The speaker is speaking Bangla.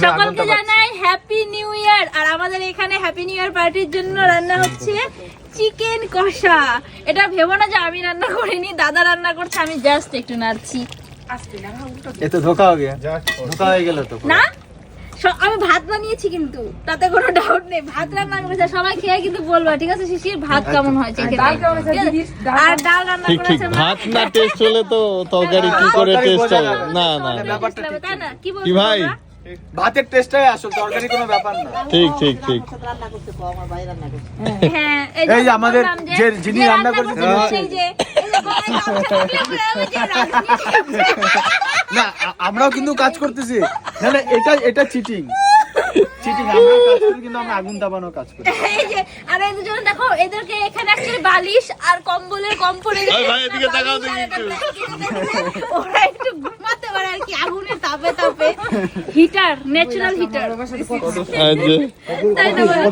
সকলকে জানাই হ্যাপি নিউ ইয়ার। আর আমাদের এখানে হ্যাপি নিউ ইয়ার পার্টির জন্য রান্না হচ্ছে চিকেন কষা। এটা ভেবো না যে আমি রান্না করিনি, দাদা রান্না করছে, আমি জাস্ট একটু নাড়ছি। এতো ধোকা হয়ে গেল, ধোকা হয়ে গেল তো না আমি ভাত বানিয়েছি কিন্তু তাতে কোনো ডাউট নেই, ভাত রান্না আমি করেছি। সবাই খেয়ে কিন্তু বলবা ঠিক আছে শিশির ভাত কেমন হয়েছে খেতে, আর ডাল রান্না ঠিক ঠিক করেছে ভাত না টেস্ট হলে তো তরকারি কি করে টেস্ট হবে? না না তাই না? কি কি ভাই ভাতের টেস্টটাই আসল, তরকারি কোনো ব্যাপার না। ঠিক ঠিক ঠিক হ্যাঁ এই যে আমাদের যে যিনি রান্না করছে তিনি হচ্ছে না, আমরাও কিন্তু কাজ করতেছি না না, এটা চিটিং চিটিং। আমরা কাজ করি কিন্তু আমরা আগুন দাবানোর কাজ করি। এই যে আর এই দুজন দেখো, এদেরকে এখানে অ্যাকচুয়ালি বালিশ আর কম্বলের কম পড়ে গেছে। ভাই এদিকে তাকাও দেখি একটু। ওরা একটু ঘুমাতে পারে আর কি আগুনের তাপে তাপে। Heater, natural heater. আচ্ছা তাই না বলো?